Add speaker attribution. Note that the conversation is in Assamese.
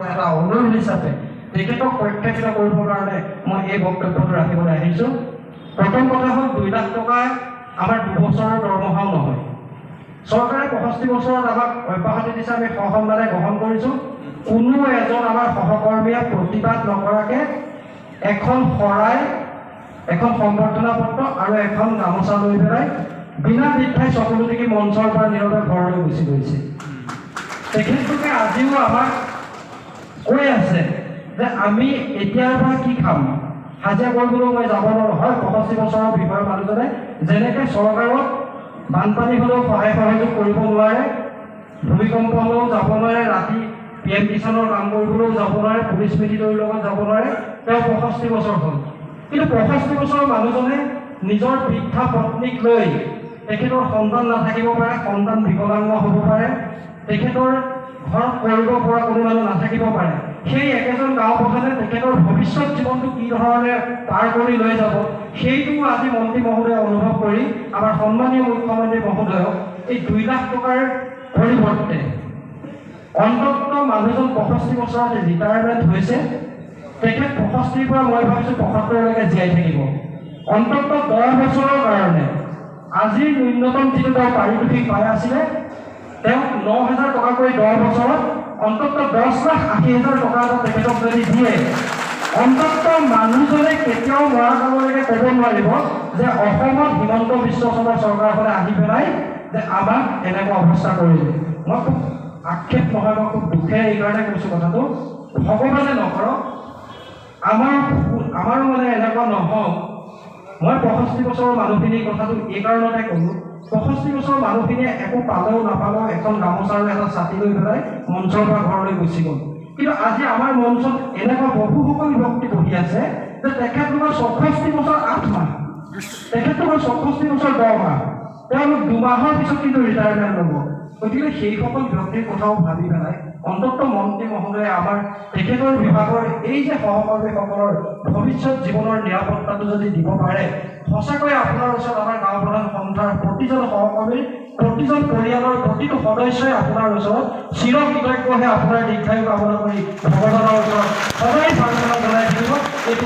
Speaker 1: এটা অনুৰোধ হিচাপে তেখেতক প্ৰত্যাখ্যাত কৰিবৰ কাৰণে মই এই বক্তব্যটো ৰাখিবলৈ আহিছোঁ। প্ৰথম কথা হ'ল 2 লাখ টকা আমাৰ 2 বছৰৰ দৰমহাও নহয়। চৰকাৰে 65 বছৰত আমাক অব্যাহতি দিছে, আমি সসন্মানে গ্ৰহণ কৰিছোঁ। কোনো এজন আমাৰ সহকৰ্মীয়ে প্ৰতিবাদ নকৰাকৈ এখন শৰাই, এখন সম্বৰ্ধনা পত্ৰ আৰু এখন গামোচা লৈ পেলাই বিনা দ্বিধাই চকুলো দেখি মঞ্চৰ পৰা নীৰৱে ঘৰলৈ গুচি গৈছে। তেখেতলোকে আজিও আমাক কৈ আছে যে আমি এতিয়াৰ পৰা কি খাম, হাজিৰা কৰিবলৈও মই যাব নোৱাৰোঁ। হয়, 65 বছৰৰ বিষয়ৰ মানুহজনে যেনেকৈ চৰকাৰক বানপানী হ'লেও সহায় সহযোগ কৰিব নোৱাৰে, ভূমিকম্প হ'লেও যাব নোৱাৰে, ৰাতি PM কিষাণৰ কাম কৰিবলৈও যাব নোৱাৰে, পুলিচ মিলিটাৰীৰ লগত যাব নোৱাৰে, তেওঁ 65 বছৰ হ'ল। কিন্তু 65 বছৰৰ মানুহজনে নিজৰ বৃদ্ধা পত্নীক লৈ, তেখেতৰ সন্তান নাথাকিব পাৰে, সন্তান বিকলাংগ হ'ব পাৰে, তেখেতৰ ঘৰত কৰিব পৰা কোনো মানুহ নাথাকিব পাৰে, সেই একেজন গাঁও প্ৰধানে তেখেতৰ ভৱিষ্যত জীৱনটো কি ধৰণে পাৰ কৰি লৈ যাব, সেইটো আজি মন্ত্ৰী মহোদয়ে অনুভৱ কৰি আমাৰ সন্মানীয় মুখ্যমন্ত্ৰী মহোদয়ক এই 2 লাখ টকাৰ পৰিৱৰ্তে অন্তত মানুহজন 65 বছৰত ৰিটায়াৰমেণ্ট হৈছে, তেখেত 65ৰ পৰা মই ভাবিছোঁ 75লৈকে জীয়াই থাকিব। অন্তত 10 বছৰৰ কাৰণে আজিৰ ন্যূনতম যিটো তেওঁ পাৰিতোষিক পাই আছিলে, তেওঁ 9,000 টকাকৈ 10 বছৰত অন্তত 10,80,000 টকা এটা তেখেতক যদি দিয়ে, অন্তত মানুহজনে কেতিয়াও মৰা কাললৈকে ক'ব নোৱাৰিব যে অসমত হিমন্ত বিশ্ব শৰ্মাৰ চৰকাৰখনে আহি পেলাই যে আমাক এনেকুৱা অৱস্থা কৰিলে। মই খুব আক্ষেপ নহয়, মই খুব দুখেৰে এইকাৰণে কৈছোঁ কথাটো, ভগৱানে নকৰক আমাৰো মানে এনেকুৱা নহওক। মই 65 বছৰৰ মানুহখিনিৰ কথাটো এই কাৰণতে ক'লোঁ, 65 বছৰৰ মানুহখিনিয়ে একো পালেও নাপালেও এখন গামোচা আৰু এটা ছাতি লৈ পেলাই মঞ্চৰ পৰা ঘৰলৈ গুচি গ'ল। কিন্তু আজি আমাৰ মঞ্চত এনেকুৱা বহুসকল ব্যক্তি বহি আছে যে তেখেতলোকৰ 64 বছৰ 8 মাহ, তেখেতলোকৰ 64 বছৰ 10 মাহ, তেওঁলোক 2 মাহৰ পিছত কিন্তু ৰিটায়াৰমেণ্ট ল'ব। গতিকে সেইসকল ব্যক্তিৰ কথাও ভাবি পেলাই অন্তত মন্ত্ৰী মহোদয়ে আমাৰ তেখেতৰ বিভাগৰ এই যে সহকৰ্মীসকলৰ ভৱিষ্যত জীৱনৰ নিৰাপত্তাটো যদি দিব পাৰে, সঁচাকৈ আপোনাৰ ওচৰত আমাৰ গাঁও প্ৰধান সন্থাৰ প্ৰতিজন সহকৰ্মী, প্ৰতিজন পৰিয়ালৰ প্ৰতিটো সদস্যই আপোনাৰ ওচৰত চিৰকৃতজ্ঞ হৈ আপোনাৰ দীৰ্ঘায়ু কামনা কৰি ভগৱানৰ ওচৰত সদায় প্ৰাৰ্থনা জনাই থাকিব। এইটো